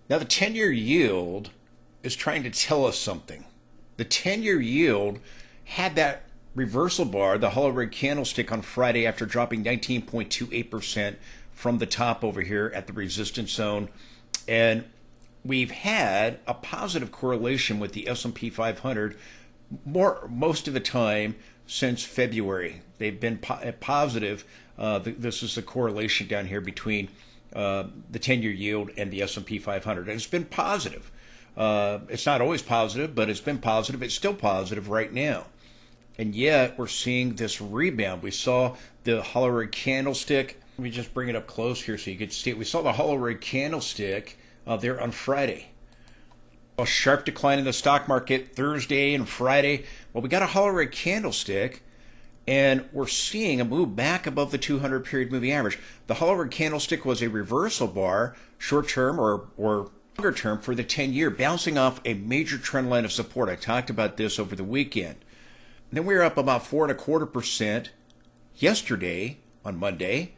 Now the 10-year yield is trying to tell us something. The 10-year yield had that reversal bar, the hollow red candlestick on Friday after dropping 19.28% from the top over here at the resistance zone. And we've had a positive correlation with the S&P 500 most of the time since February. They've been positive. This is the correlation down here between the 10-year yield and the S&P 500. And it's been positive. It's not always positive, but it's been positive. It's still positive right now. And yet we're seeing this rebound. We saw the hollow red candlestick. Let me just bring it up close here so you can see it. We saw the hollow red candlestick there on Friday. A sharp decline in the stock market Thursday and Friday. Well, we got a hollow red candlestick, and we're seeing a move back above the 200 period moving average. The hollow red candlestick was a reversal bar, short term or longer term for the 10-year, bouncing off a major trend line of support. I talked about this over the weekend. Then we were up about 4.25% yesterday on Monday.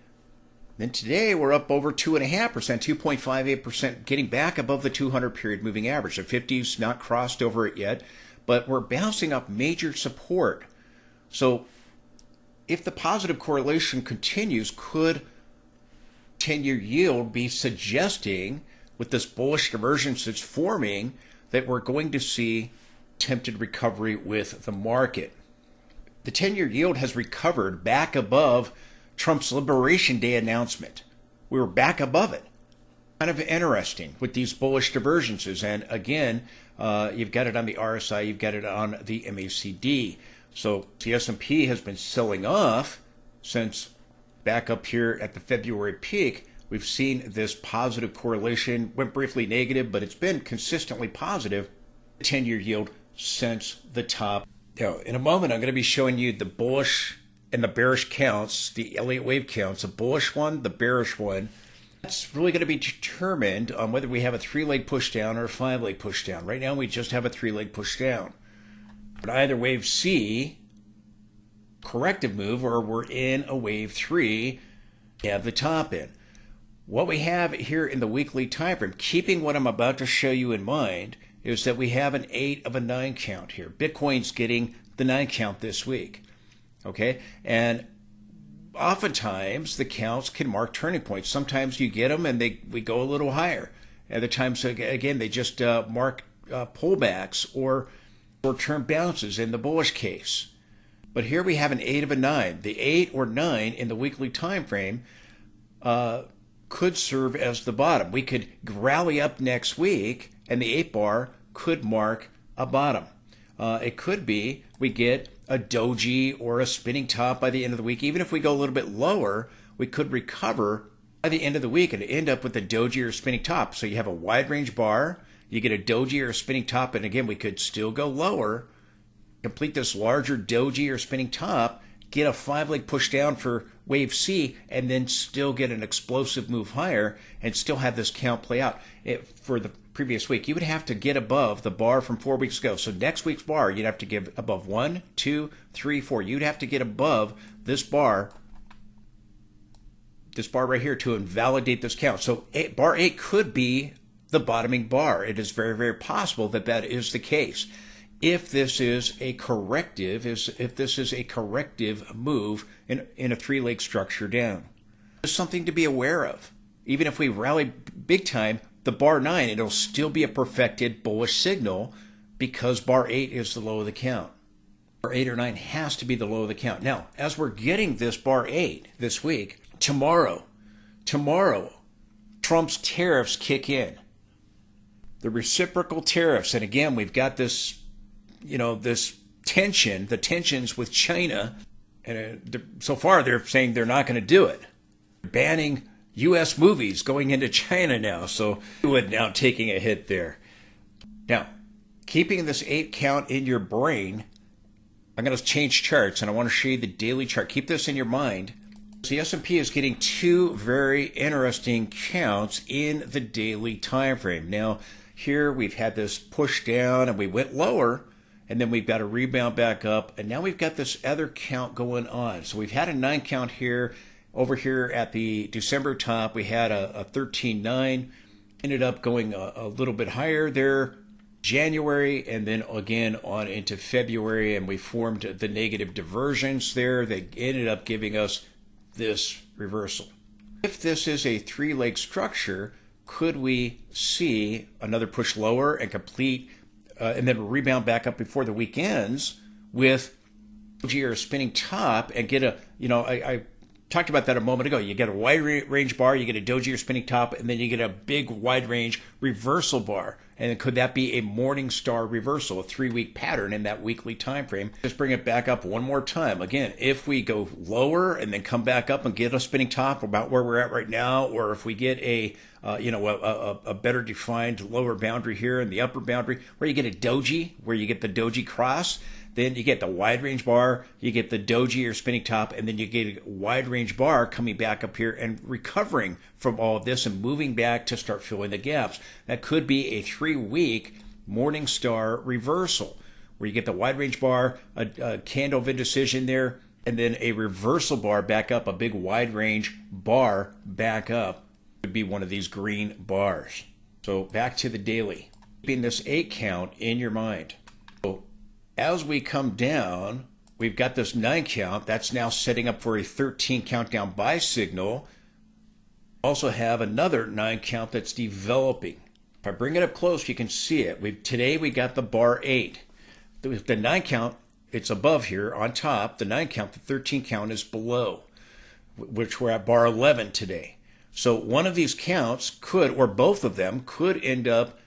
Then today we're up over 2.5%, 2.58%, getting back above the 200 period moving average. The 50's not crossed over it yet, but we're bouncing up major support. So if the positive correlation continues, could 10-year yield be suggesting with this bullish divergence that's forming that we're going to see attempted recovery with the market? The 10-year yield has recovered back above Trump's Liberation Day announcement. We were back above it. Kind of interesting with these bullish divergences. And again, you've got it on the RSI, you've got it on the MACD. So the S&P has been selling off since back up here at the February peak. We've seen this positive correlation, went briefly negative, but it's been consistently positive, 10-year yield since the top. Now, in a moment, I'm going to be showing you the bullish and the bearish counts, the Elliott wave counts, the bullish one, the bearish one. That's really going to be determined on whether we have a 3-leg push down or a 5-leg push down. Right now, we just have a 3-leg push down. But either wave C, corrective move, or we're in a wave 3, have the top in. What we have here in the weekly time frame, keeping what I'm about to show you in mind, is that we have an 8 of a 9 count here. Bitcoin's getting the 9 count this week. Okay? And oftentimes the counts can mark turning points. Sometimes you get them and we go a little higher. Other times, again, they just mark pullbacks or short-term bounces in the bullish case. But here we have an 8 of a 9. The 8 or 9 in the weekly time frame could serve as the bottom. We could rally up next week, and the 8 bar could mark a bottom. It could be we get a doji or a spinning top by the end of the week. Even if we go a little bit lower, we could recover by the end of the week and end up with a doji or a spinning top. So you have a wide range bar, you get a doji or a spinning top, and again, we could still go lower, complete this larger doji or spinning top, get a 5-leg push down for wave C, and then still get an explosive move higher and still have this count play out. For the previous week, you would have to get above the bar from 4 weeks ago. So next week's bar, you'd have to get above 1, 2, 3, 4. You'd have to get above this bar right here to invalidate this count. So bar 8 could be the bottoming bar. It is very, very possible that that is the case. If this is a corrective, move in a 3-leg structure down. There's something to be aware of. Even if we rally big time, the bar 9, it'll still be a perfected bullish signal because bar 8 is the low of the count. Bar 8 or 9 has to be the low of the count. Now, as we're getting this bar 8 this week, tomorrow, Trump's tariffs kick in. The reciprocal tariffs, and again, we've got this, this tension, the tensions with China, and so far they're saying they're not going to do it. Banning U.S. movies going into China now, so Hollywood now taking a hit there. Now, keeping this 8 count in your brain, I'm going to change charts, and I want to show you the daily chart. Keep this in your mind. So the S&P is getting 2 very interesting counts in the daily time frame. Now, here we've had this push down, and we went lower, and then we've got a rebound back up, and now we've got this other count going on. So we've had a 9 count here. Over here at the December top, we had a 13.9, Ended up going a little bit higher there January, and then again on into February, and we formed the negative divergence there. They ended up giving us this reversal. If this is a three-leg structure, could we see another push lower and complete and then rebound back up before the week ends with doji or a spinning top and get a, I talked about that a moment ago. You get a wide range bar, you get a doji or spinning top, and then you get a big wide range reversal bar. And could that be a morning star reversal, a 3-week pattern in that weekly time frame? Just bring it back up one more time. Again, if we go lower and then come back up and get a spinning top about where we're at right now, or if we get a better defined lower boundary here and the upper boundary, where you get a doji, where you get the doji cross, then you get the wide range bar, you get the doji or spinning top, and then you get a wide range bar coming back up here and recovering from all of this and moving back to start filling the gaps. That could be a 3-week morning star reversal where you get the wide range bar, a candle of indecision there, and then a reversal bar back up, a big wide range bar back up. Could be one of these green bars. So back to the daily. Keeping this 8 count in your mind. So as we come down, we've got this 9 count. That's now setting up for a 13 countdown buy signal. Also have another 9 count that's developing. If I bring it up close, you can see it. Today we got the bar 8. The 9 count, it's above here on top. The 9 count, the 13 count is below, which we're at bar 11 today. So one of these counts could, or both of them, could end up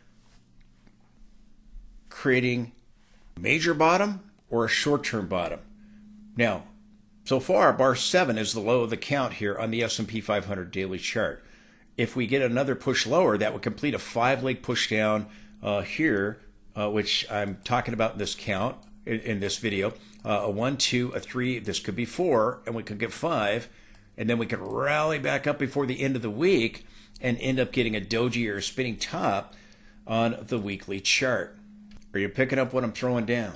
creating a major bottom or a short-term bottom. Now, so far, bar 7 is the low of the count here on the S&P 500 daily chart. If we get another push lower, that would complete a 5-leg push down here, which I'm talking about in this count, in this video. A 1, 2, a 3, this could be 4, and we could get 5. And then we could rally back up before the end of the week and end up getting a doji or a spinning top on the weekly chart. Are you picking up what I'm throwing down?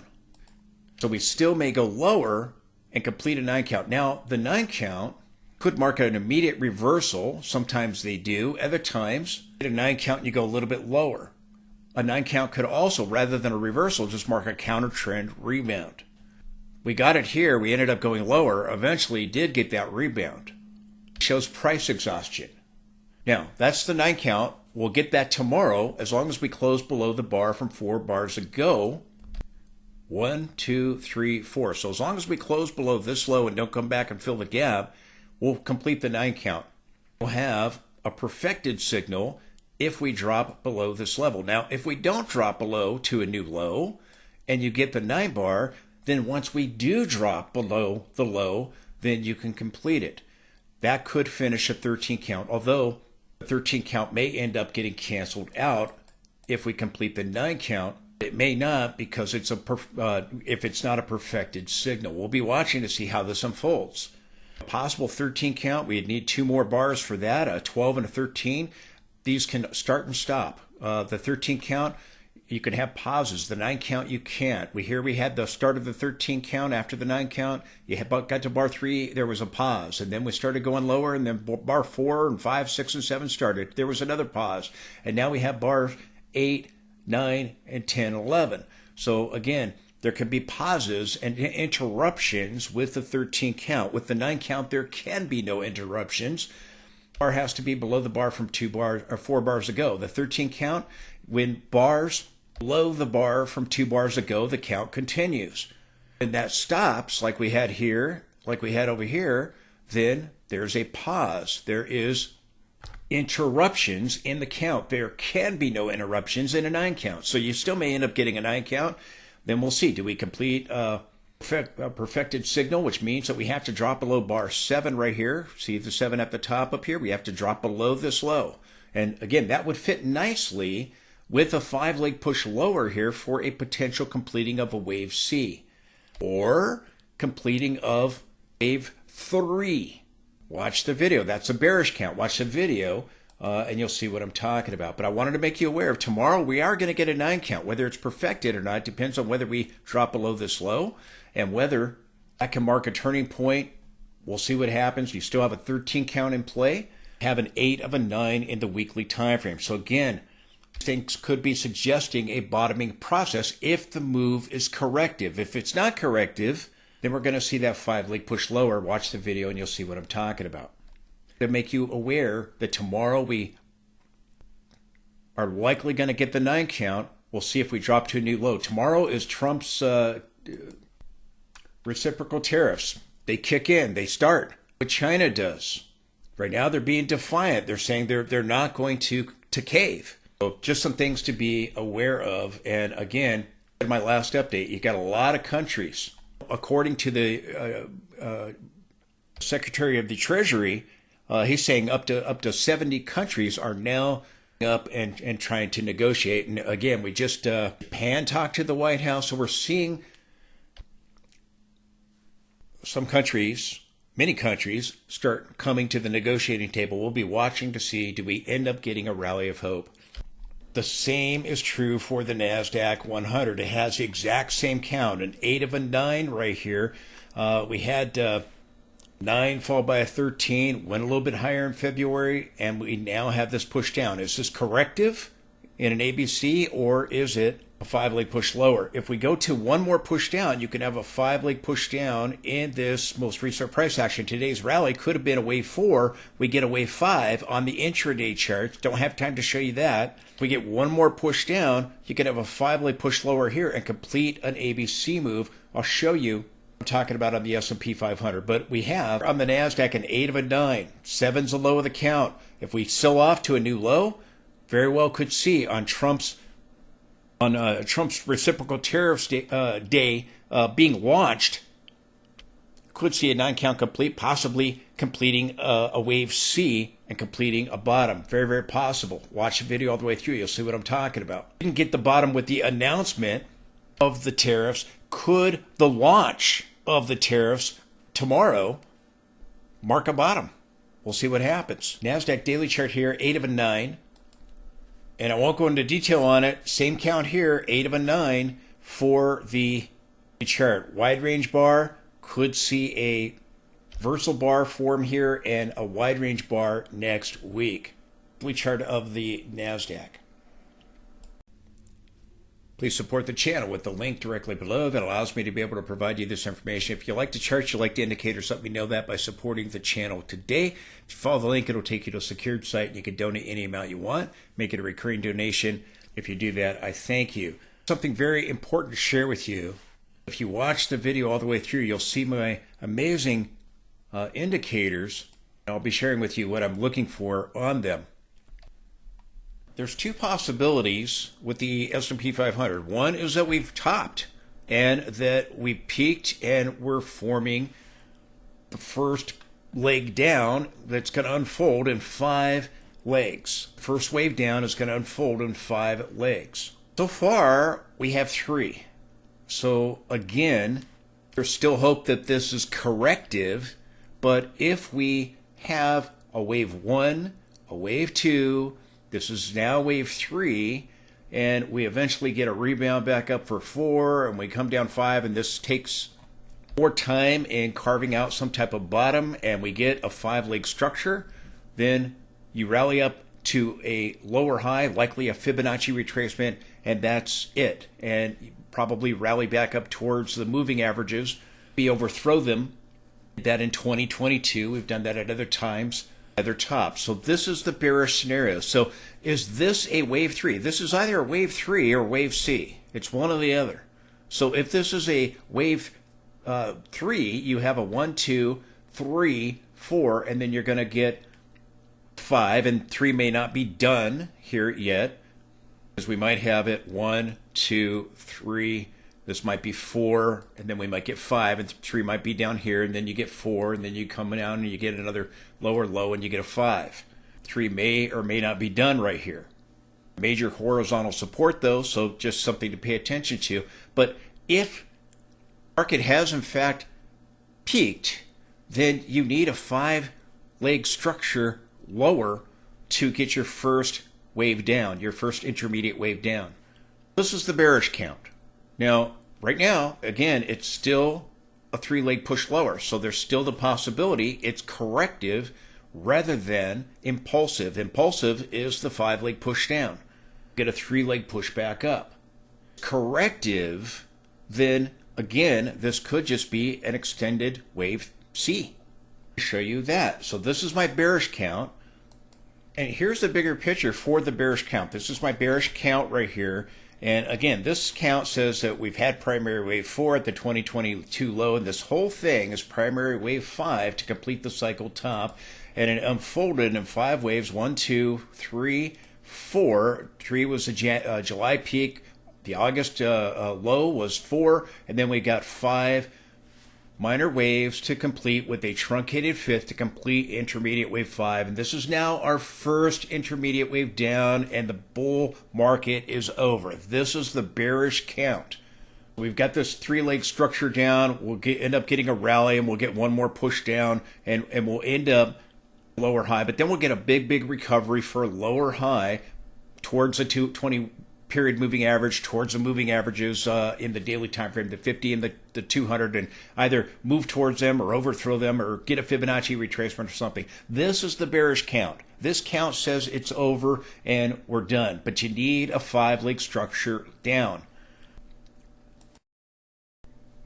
So we still may go lower and complete a 9 count. Now, the 9 count could mark an immediate reversal. Sometimes they do. Other times, a 9 count and you go a little bit lower. A 9 count could also, rather than a reversal, just mark a counter trend rebound. We got it here. We ended up going lower. Eventually did get that rebound. It shows price exhaustion. Now, that's the 9 count. We'll get that tomorrow as long as we close below the bar from 4 bars ago. 1, 2, 3, 4. So as long as we close below this low and don't come back and fill the gap, we'll complete the 9 count. We'll have a perfected signal if we drop below this level. Now, if we don't drop below to a new low and you get the 9 bar, then once we do drop below the low, then you can complete it. That could finish a 13 count, although the 13 count may end up getting canceled out if we complete the 9 count. It may not, because it's if it's not a perfected signal. We'll be watching to see how this unfolds. A possible 13 count, we'd need 2 more bars for that, a 12 and a 13. These can start and stop. The 13 count, you can have pauses. The 9 count, you can't. We had the start of the 13 count after the 9 count. You got to bar 3, there was a pause. And then we started going lower, and then bar 4 and 5, 6, and 7 started. There was another pause. And now we have bars 8, 9, and 10, 11. So again, there can be pauses and interruptions with the 13 count. With the 9 count, there can be no interruptions. Bar has to be below the bar from 2 bars or 4 bars ago. The 13 count, when bars below the bar from 2 bars ago, the count continues. And that stops, like we had here, like we had over here, then there's a pause. There is interruptions in the count. There can be no interruptions in a 9 count. So you still may end up getting a 9 count. Then we'll see. Do we complete a perfected signal, which means that we have to drop below bar 7 right here. See the 7 at the top up here? We have to drop below this low. And again, that would fit nicely with a 5-leg push lower here for a potential completing of a wave C or completing of wave 3. Watch the video. That's a bearish count. Watch the video and you'll see what I'm talking about. But I wanted to make you aware of tomorrow we are going to get a 9 count. Whether it's perfected or not depends on whether we drop below this low and whether that can mark a turning point. We'll see what happens. You still have a 13 count in play. Have an 8 of a 9 in the weekly time frame. So again, things could be suggesting a bottoming process if the move is corrective. If it's not corrective, then we're going to see that 5-leg push lower. Watch the video and you'll see what I'm talking about. To make you aware that tomorrow we are likely going to get the 9 count. We'll see if we drop to a new low. Tomorrow is Trump's reciprocal tariffs. They kick in. They start. What China does. Right now they're being defiant. They're saying they're not going to cave. So just some things to be aware of. And again, in my last update, you got a lot of countries. According to the Secretary of the Treasury, he's saying up to 70 countries are now up and trying to negotiate. And again, we just Japan talked to the White House, so we're seeing some countries, many countries, start coming to the negotiating table. We'll be watching to see, do we end up getting a rally of hope? The same is true for the NASDAQ 100. It has the exact same count, an 8 of a 9 right here. We had 9 followed by a 13, went a little bit higher in February, and we now have this push down. Is this corrective in an ABC, or is it a 5-leg push lower? If we go to one more push down, you can have a 5-leg push down in this most recent price action. Today's rally could have been a wave 4. We get a wave 5 on the intraday charts. Don't have time to show you that. If we get one more push down, you can have a 5-leg push lower here and complete an ABC move. I'll show you. I'm talking about on the S&P 500, but we have on the NASDAQ an 8 of a 9. 7's the low of the count. If we sell off to a new low, very well could see on Trump's reciprocal tariffs day being launched, could see a 9 count complete, possibly completing a wave C and completing a bottom. Very, very possible. Watch the video all the way through. You'll see what I'm talking about. Didn't get the bottom with the announcement of the tariffs. Could the launch of the tariffs tomorrow mark a bottom? We'll see what happens. NASDAQ daily chart here, 8 of a 9. And I won't go into detail on it. Same count here, 8 of a 9 for the chart. Wide range bar, could see a reversal bar form here and a wide range bar next week. Daily chart of the NASDAQ. Please support the channel with the link directly below that allows me to be able to provide you this information. If you like the charts, you like the indicators, let me know that by supporting the channel today. If you follow the link, it'll take you to a secured site and you can donate any amount you want. Make it a recurring donation. If you do that, I thank you. Something very important to share with you. If you watch the video all the way through, you'll see my amazing indicators. I'll be sharing with you what I'm looking for on them. There's two possibilities with the S&P 500. One is that we've topped and that we peaked and we're forming the first leg down that's going to unfold in 5 legs. First wave down is going to unfold in 5 legs. So far, we have 3. So again, there's still hope that this is corrective, but if we have a wave 1, a wave 2, this is now wave 3, and we eventually get a rebound back up for 4, and we come down 5, and this takes more time in carving out some type of bottom, and we get a 5-leg structure, then you rally up to a lower high, likely a Fibonacci retracement, and that's it. And you probably rally back up towards the moving averages. We overthrow them. That in 2022, we've done that at other times. Other top. So this is the bearish scenario. So is this a wave 3? This is either a wave 3 or wave C. It's one or the other. So if this is a wave 3, you have a 1, 2, 3, 4, and then you're going to get 5, and 3 may not be done here yet, because we might have it 1, 2, 3. This might be 4, and then we might get 5, and 3 might be down here, and then you get 4, and then you come down and you get another lower low, and you get a 5. 3 may or may not be done right here. Major horizontal support, though, so just something to pay attention to. But if the market has, in fact, peaked, then you need a 5-leg structure lower to get your first wave down, your first intermediate wave down. This is the bearish count. Now, right now, again, it's still a 3-leg push lower, so there's still the possibility it's corrective rather than impulsive. Impulsive is the 5-leg push down. Get a 3-leg push back up. Corrective, then again, this could just be an extended wave C. I'll show you that. So this is my bearish count. And here's the bigger picture for the bearish count. This is my bearish count right here. And again, this count says that we've had primary wave 4 at the 2022 low, and this whole thing is primary wave 5 to complete the cycle top. And it unfolded in 5 waves, 1, 2, 3, 4. 3 was the July peak. The August low was 4, and then we got 5 minor waves to complete with a truncated fifth to complete intermediate wave 5. And this is now our first intermediate wave down, and the bull market is over. This is the bearish count. We've got this 3-leg structure down. We'll end up getting a rally, and we'll get one more push down, and we'll end up lower high. But then we'll get a big recovery for a lower high towards the 220 period moving average, towards the moving averages in the daily time frame, the 50 and the 200, and either move towards them or overthrow them or get a Fibonacci retracement or something. This is the bearish count. This count says it's over and we're done, but you need a 5-leg structure down.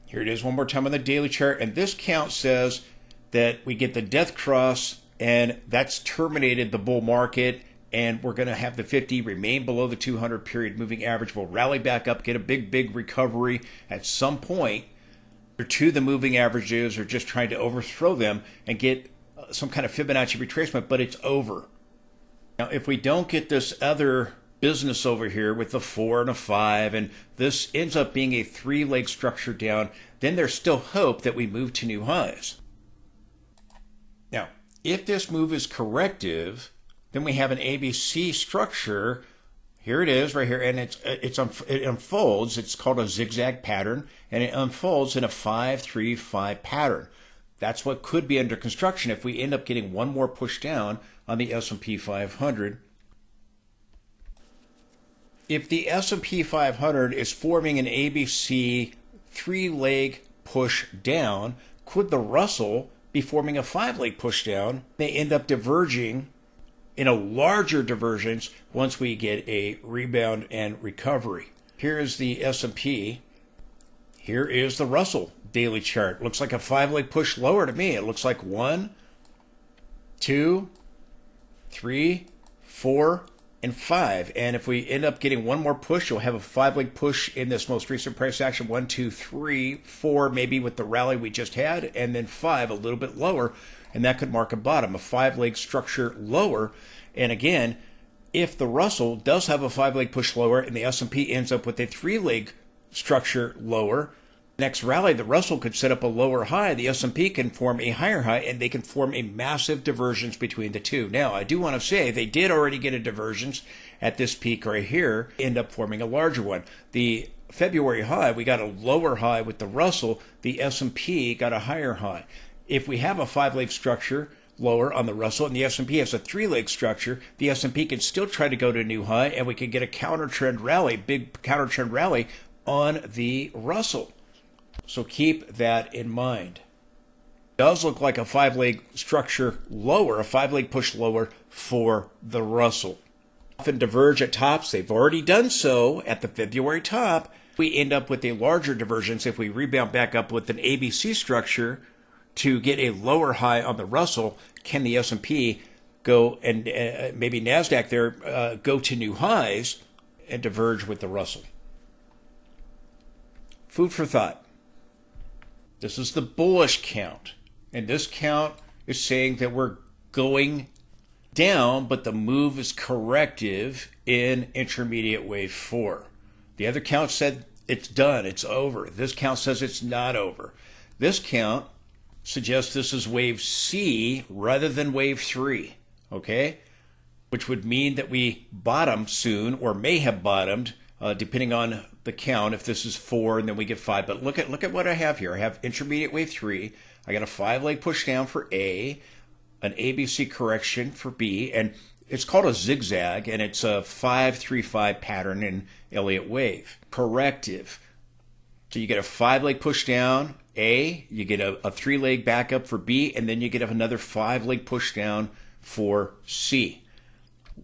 Here it is one more time on the daily chart, and this count says that we get the death cross, and that's terminated the bull market, and we're going to have the 50 remain below the 200 period moving average. We'll rally back up, get a big recovery at some point to the moving averages, or just trying to overthrow them and get some kind of Fibonacci retracement, but it's over. Now, if we don't get this other business over here with the 4 and a 5, and this ends up being a 3-leg structure down, then there's still hope that we move to new highs. Now, if this move is corrective, then we have an ABC structure. Here it is right here, and it unfolds. It's called a zigzag pattern, and it unfolds in a 5-3-5 pattern. That's what could be under construction if we end up getting one more push down on the S&P 500. If the S&P 500 is forming an ABC 3-leg push down, could the Russell be forming a 5-leg push down? They end up diverging in a larger divergence once we get a rebound and recovery. Here is the S&P. Here is the Russell daily chart. Looks like a 5-leg push lower to me. It looks like 1, 2, 3, 4, and 5. And if we end up getting one more push, you'll have a 5-leg push in this most recent price action. 1, 2, 3, 4, maybe with the rally we just had, and then 5 a little bit lower. And that could mark a bottom, a 5-leg structure lower. And again, if the Russell does have a 5-leg push lower and the S&P ends up with a 3-leg structure lower, next rally, the Russell could set up a lower high. The S&P can form a higher high, and they can form a massive divergence between the two. Now, I do want to say they did already get a divergence at this peak right here, end up forming a larger one. The February high, we got a lower high with the Russell. The S&P got a higher high. If we have a 5-leg structure lower on the Russell and the S&P has a 3-leg structure, the S&P can still try to go to a new high, and we can get a counter trend rally, big counter trend rally on the Russell. So keep that in mind. It does look like a 5-leg structure lower, a 5-leg push lower for the Russell. Often diverge at tops. They've already done so at the February top. We end up with a larger divergence if we rebound back up with an ABC structure to get a lower high on the Russell. Can the S&P go, and maybe NASDAQ there, go to new highs and diverge with the Russell? Food for thought. This is the bullish count. And this count is saying that we're going down, but the move is corrective in intermediate wave 4. The other count said it's done, it's over. This count says it's not over. This count suggests this is wave C rather than wave 3, okay? Which would mean that we bottom soon, or may have bottomed, depending on the count, if this is 4 and then we get 5. But look at what I have here. I have intermediate wave 3. I got a 5-leg push down for A, an ABC correction for B, and it's called a zigzag, and it's a 5-3-5 pattern in Elliott wave. Corrective. So you get a 5-leg push down, A, you get a 3-leg backup for B, and then you get another 5-leg push down for C,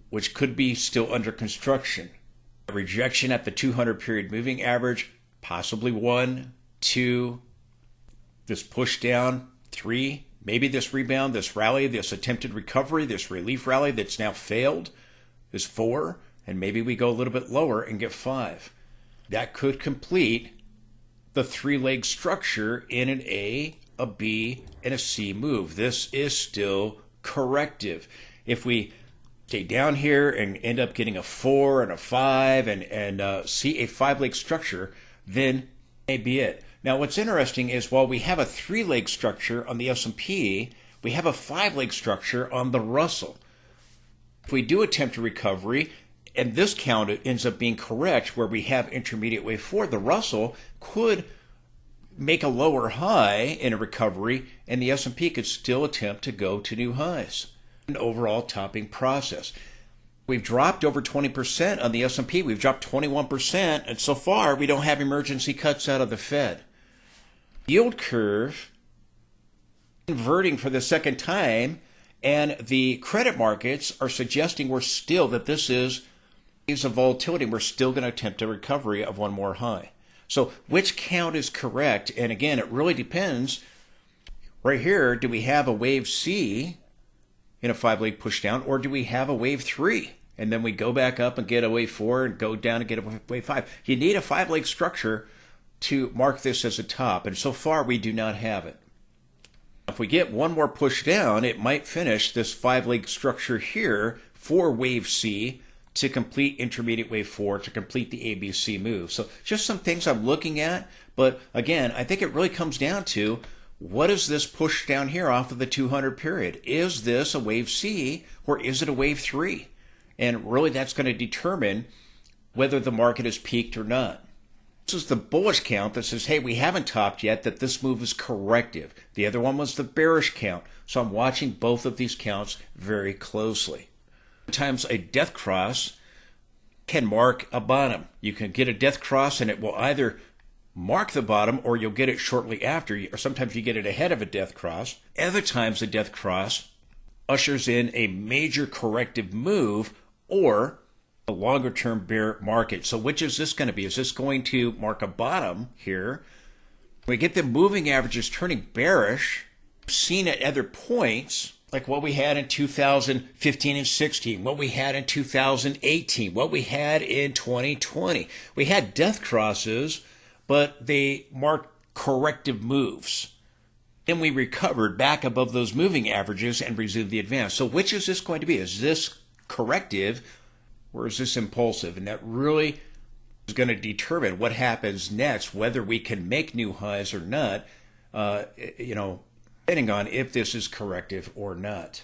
which could be still under construction. A rejection at the 200 period moving average, possibly 1, 2, this push down, 3, maybe this rebound, this rally, this attempted recovery, this relief rally that's now failed is 4, and maybe we go a little bit lower and get 5. That could complete the 3-leg structure in an A, a B, and a C move. This is still corrective. If we stay down here and end up getting a 4 and a 5 and see a 5-leg structure, then may be it. Now, what's interesting is while we have a 3-leg structure on the S&P, we have a 5-leg structure on the Russell. If we do attempt a recovery, and this count ends up being correct, where we have intermediate wave 4, the Russell could make a lower high in a recovery, and the S&P could still attempt to go to new highs. An overall topping process. We've dropped over 20% on the S&P. We've dropped 21%, and so far we don't have emergency cuts out of the Fed. Yield curve inverting for the second time, and the credit markets are suggesting that this is of volatility. We're still going to attempt a recovery of one more high. So which count is correct? And again, it really depends. Right here, do we have a wave C in a 5-leg push down, or do we have a wave 3? And then we go back up and get a wave 4 and go down and get a wave 5. You need a 5-leg structure to mark this as a top. And so far, we do not have it. If we get one more push down, it might finish this 5-leg structure here for wave C to complete intermediate wave 4, to complete the ABC move. So just some things I'm looking at. But again, I think it really comes down to, what is this push down here off of the 200 period? Is this a wave C or is it a wave 3? And really that's going to determine whether the market has peaked or not. This is the bullish count that says, hey, we haven't topped yet, that this move is corrective. The other one was the bearish count. So I'm watching both of these counts very closely. Sometimes a death cross can mark a bottom. You can get a death cross and it will either mark the bottom or you'll get it shortly after, or sometimes you get it ahead of a death cross. Other times a death cross ushers in a major corrective move or a longer term bear market. So which is this going to be? Is this going to mark a bottom here? We get the moving averages turning bearish, seen at other points, like what we had in 2015 and 16, what we had in 2018, what we had in 2020. We had death crosses, but they marked corrective moves. Then we recovered back above those moving averages and resumed the advance. So which is this going to be? Is this corrective or is this impulsive? And that really is going to determine what happens next, whether we can make new highs or not, depending on if this is corrective or not.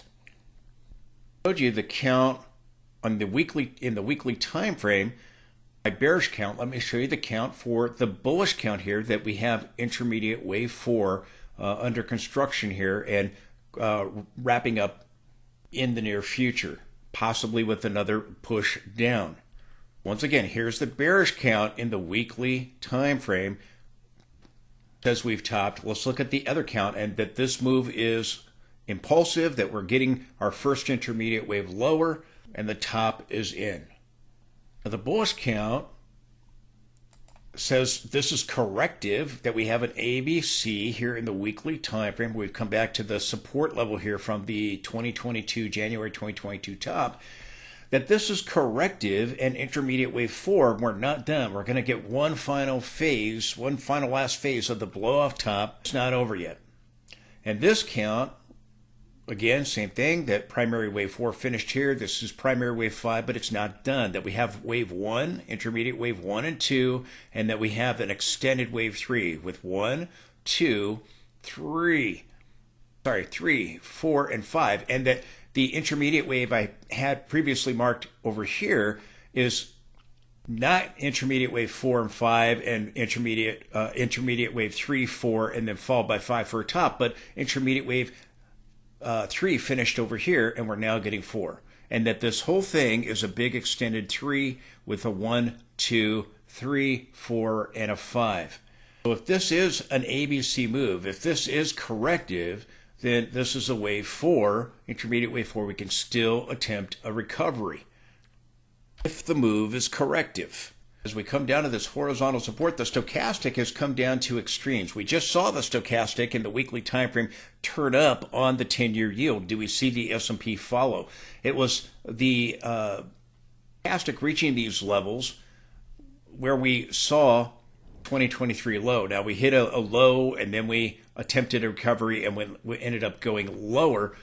I showed you the count on the weekly, in the weekly time frame, my bearish count. Let me show you the count for the bullish count here, that we have intermediate wave 4 under construction here and wrapping up in the near future, possibly with another push down. Once again, here's the bearish count in the weekly time frame. As we've topped, let's look at the other count, and that this move is impulsive, that we're getting our first intermediate wave lower and the top is in. Now, the bullish count says this is corrective, that we have an ABC here in the weekly time frame. We've come back to the support level here from the January 2022 top, that this is corrective and intermediate wave 4. We're not done. We're going to get one final phase, one final last phase of the blow off top. It's not over yet. And this count, again, same thing, that primary wave 4 finished here. This is primary wave 5, but it's not done. That we have wave 1, intermediate wave 1 and 2, and that we have an extended wave 3 with 1, 2, 3, 4, and 5. And that the intermediate wave I had previously marked over here is not intermediate wave 4 and 5 and intermediate wave 3, 4, and then followed by 5 for a top, but intermediate wave 3 finished over here, and we're now getting 4. And that this whole thing is a big extended 3 with a 1, 2, 3, 4, and a 5. So if this is an ABC move, if this is corrective, then this is a wave 4, intermediate wave 4, we can still attempt a recovery if the move is corrective. As we come down to this horizontal support, the stochastic has come down to extremes. We just saw the stochastic in the weekly time frame turn up on the 10-year yield. Do we see the S&P follow? It was the stochastic reaching these levels where we saw 2023 low. Now we hit a low and then we attempted a recovery and we ended up going lower.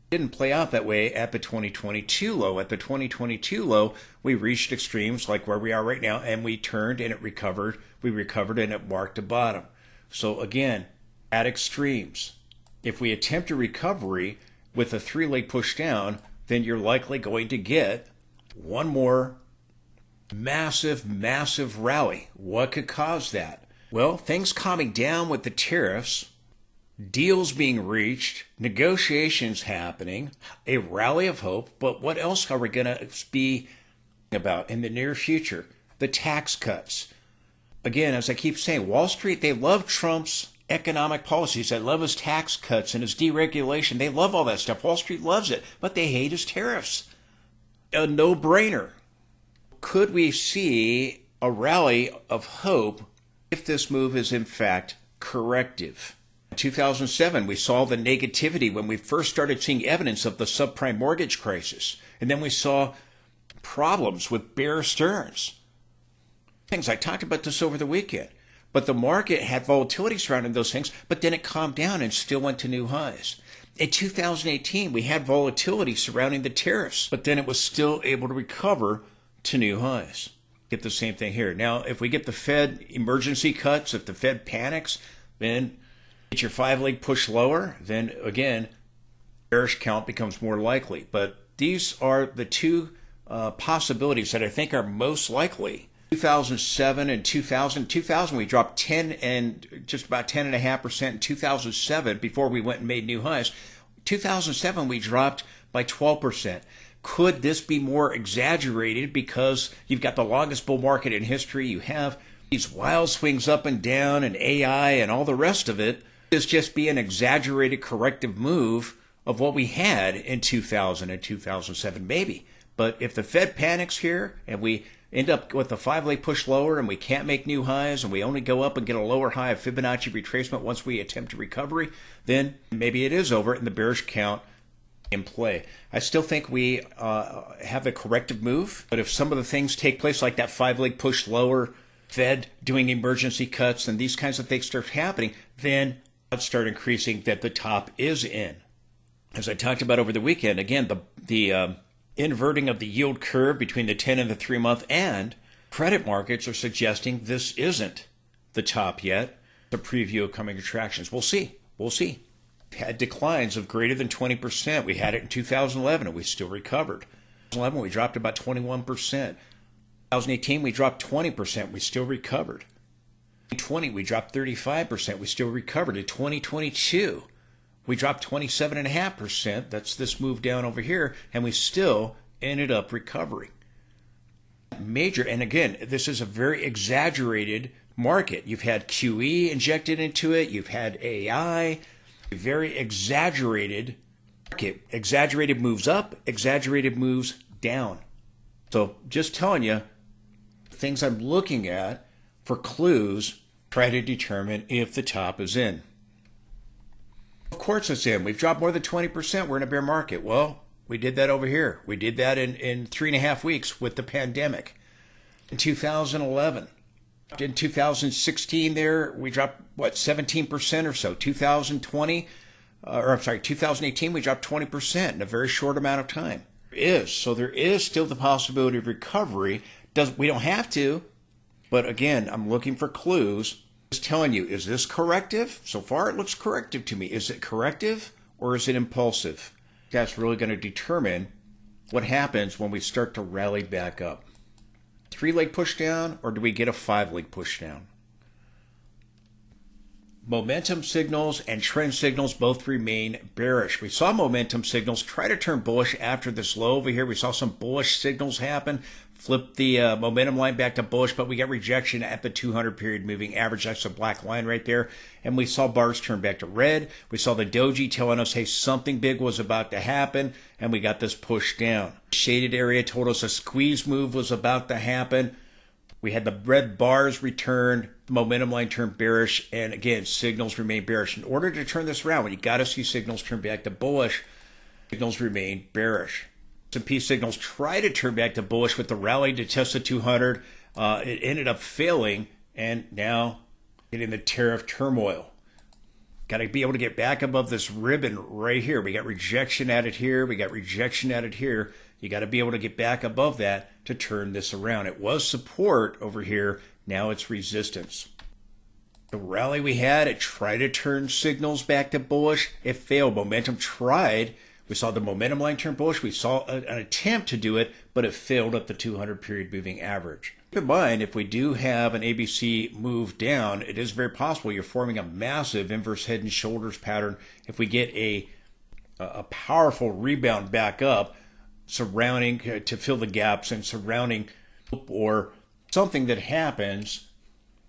Didn't play out that way at the 2022 low. At the 2022 low, we reached extremes like where we are right now, and we turned and it recovered. We recovered and it marked a bottom. So again, at extremes, if we attempt a recovery with a 3-leg push down, then you're likely going to get one more massive, massive rally. What could cause that? Well, things calming down with the tariffs, deals being reached, negotiations happening, a rally of hope. But what else are we going to be about in the near future? The tax cuts. Again, as I keep saying, Wall Street, they love Trump's economic policies. They love his tax cuts and his deregulation. They love all that stuff. Wall Street loves it, but they hate his tariffs. A no-brainer. Could we see a rally of hope if this move is in fact corrective? In 2007, we saw the negativity when we first started seeing evidence of the subprime mortgage crisis. And then we saw problems with Bear Stearns. Things I talked about this over the weekend. But the market had volatility surrounding those things, but then it calmed down and still went to new highs. In 2018, we had volatility surrounding the tariffs, but then it was still able to recover to new highs. Get the same thing here. Now, if we get the Fed emergency cuts, if the Fed panics, then get your 5-leg push lower, then again, bearish count becomes more likely. But these are the two possibilities that I think are most likely. 2007 and 2000. 2000 we dropped 10 and just about 10.5% in 2007 before we went and made new highs. 2007 we dropped by 12%. Could this be more exaggerated because you've got the longest bull market in history? You have these wild swings up and down and AI and all the rest of it. This just be an exaggerated corrective move of what we had in 2000 and 2007, maybe. But if the Fed panics here and we end up with a 5-leg push lower and we can't make new highs and we only go up and get a lower high of Fibonacci retracement once we attempt a recovery, then maybe it is over and the bearish count in play. I still think we have a corrective move, but if some of the things take place like that 5-leg push lower, Fed doing emergency cuts and these kinds of things start happening, then odds start increasing that the top is in. As I talked about over the weekend, again, the inverting of the yield curve between the 10 and the 3-month and credit markets are suggesting this isn't the top yet. The preview of coming contractions. We'll see. We'll see. We had declines of greater than 20%. We had it in 2011 and we still recovered. 2011 we dropped about 21%. 2018 we dropped 20%. We still recovered. In 2020 we dropped 35%. We still recovered. In 2022 we dropped 27.5%. That's this move down over here, and we still ended up recovering. Major, and again, this is a very exaggerated market. You've had QE injected into it. You've had AI. A very exaggerated market. Exaggerated moves up, exaggerated moves down. So just telling you, things I'm looking at for clues, try to determine if the top is in. Of course it's in. We've dropped more than 20%. We're in a bear market. Well, we did that over here. We did that in 3.5 weeks with the pandemic. In 2011. In 2016 there, we dropped, 17% or so. 2018, we dropped 20% in a very short amount of time. So there is still the possibility of recovery. We don't have to, but again, I'm looking for clues. Just telling you, is this corrective? So far it looks corrective to me. Is it corrective or is it impulsive? That's really going to determine what happens when we start to rally back up. 3-leg push down, or do we get a 5-leg push down? Momentum signals and trend signals both remain bearish. We saw momentum signals try to turn bullish after this low over here. We saw some bullish signals happen Flip the momentum line back to bullish, but we got rejection at the 200 period moving average. That's the black line right there. And we saw bars turn back to red. We saw the doji telling us, hey, something big was about to happen, and we got this push down. Shaded area told us a squeeze move was about to happen. We had the red bars returned, the momentum line turned bearish, and again, signals remain bearish. In order to turn this around, when you got to see signals turn back to bullish, signals remain bearish. S&P signals try to turn back to bullish with the rally to test the 200. It ended up failing, and now getting the tariff turmoil. Got to be able to get back above this ribbon right here. We got rejection at it here. We got rejection at it here. You got to be able to get back above that to turn this around. It was support over here. Now it's resistance. The rally we had, it tried to turn signals back to bullish. It failed. Momentum tried. We saw the momentum line turn bullish. We saw an attempt to do it, but it failed at the 200 period moving average. Keep in mind, if we do have an ABC move down, it is very possible you're forming a massive inverse head and shoulders pattern. If we get a powerful rebound back up, surrounding to fill the gaps and surrounding, or something that happens,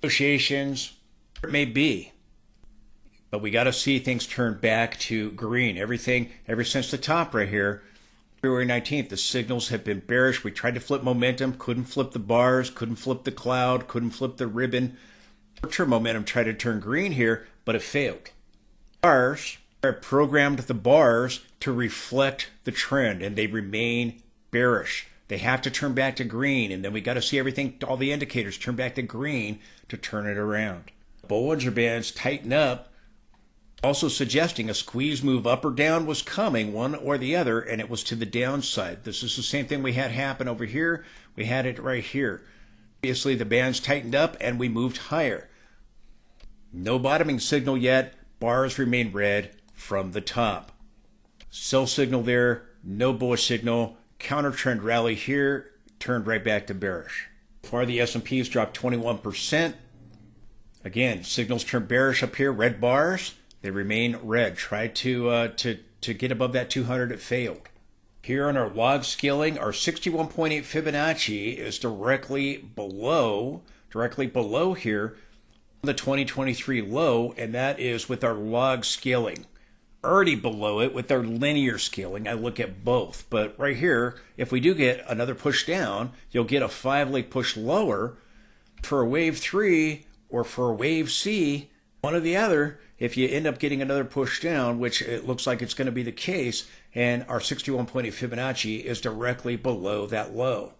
negotiations, it may be. But we got to see things turn back to green. Everything, ever since the top right here, February 19th, the signals have been bearish. We tried to flip momentum, couldn't flip the bars, couldn't flip the cloud, couldn't flip the ribbon. Short-term momentum tried to turn green here, but it failed. Bars, I programmed the bars to reflect the trend, and they remain bearish. They have to turn back to green, and then we got to see everything, all the indicators turn back to green to turn it around. Bollinger Bands tighten up, also suggesting a squeeze move up or down was coming, one or the other, and it was to the downside. This is the same thing we had happen over here. We had it right here. Obviously, the bands tightened up, and we moved higher. No bottoming signal yet. Bars remain red from the top. Sell signal there, no bullish signal. Counter trend rally here, turned right back to bearish. So far, the S&P has dropped 21%. Again, signals turn bearish up here, red bars. They remain red. Tried to get above that 200, it failed. Here on our log scaling, our 61.8 Fibonacci is directly below here, the 2023 low, and that is with our log scaling. Already below it with our linear scaling. I look at both, but right here, if we do get another push down, you'll get a 5-leg push lower for a wave 3 or for a wave C, one or the other. If you end up getting another push down, which it looks like it's going to be the case, and our 61.8 Fibonacci is directly below that low.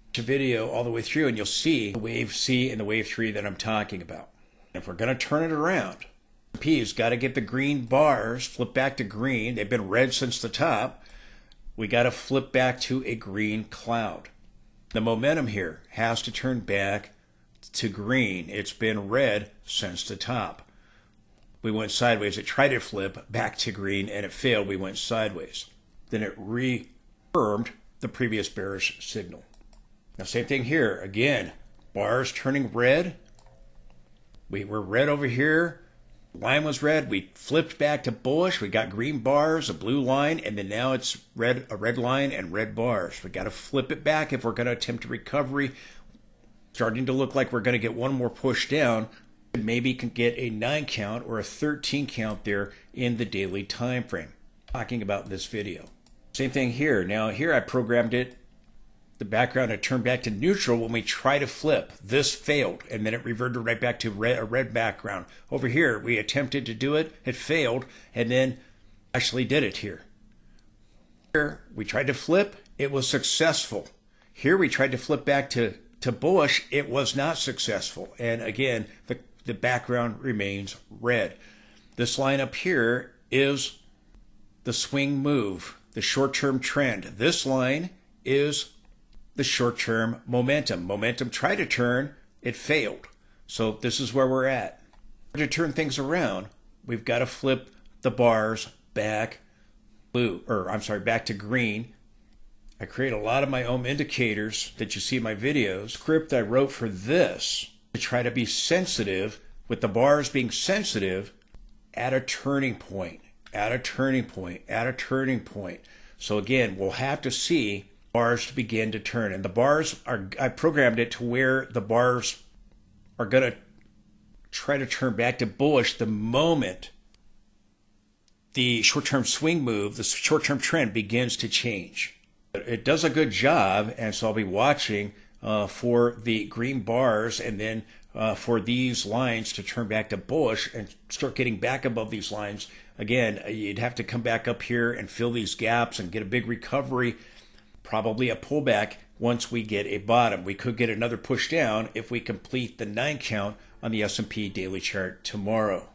Watch the video all the way through, and you'll see the wave C and the wave 3 that I'm talking about. If we're going to turn it around, S&P's got to get the green bars, flip back to green. They've been red since the top. We got to flip back to a green cloud. The momentum here has to turn back to green. It's been red since the top. We went sideways. It tried to flip back to green, and it failed. We went sideways. Then it reaffirmed the previous bearish signal. Now, same thing here. Again, bars turning red. We were red over here. Line was red. We flipped back to bullish. We got green bars, a blue line, and then now it's red, a red line and red bars. We got to flip it back if we're going to attempt a recovery. Starting to look like we're going to get one more push down. Maybe can get a 9 count or a 13 count there in the daily time frame. Talking about in this video. Same thing here. Now here I programmed it, the background to turn back to neutral when we try to flip. This failed, and then it reverted right back to a red background. Over here we attempted to do it, it failed, and then actually did it here. Here we tried to flip, it was successful. Here we tried to flip back to bullish, it was not successful. And again, the background remains red. This line up here is the swing move, the short-term trend. This line is the short-term momentum. Momentum tried to turn, it failed. So this is where we're at. To turn things around, we've got to flip the bars back back to green. I create a lot of my own indicators that you see in my videos. Script I wrote for this to try to be sensitive, with the bars being sensitive at a turning point, at a turning point, at a turning point. So again, we'll have to see bars to begin to turn. And the bars are, I programmed it to where the bars are going to try to turn back to bullish the moment the short-term swing move, the short-term trend begins to change. It does a good job, and so I'll be watching for the green bars and then for these lines to turn back to bullish and start getting back above these lines. Again, you'd have to come back up here and fill these gaps and get a big recovery, probably a pullback once we get a bottom. We could get another push down if we complete the 9 count on the S&P daily chart tomorrow.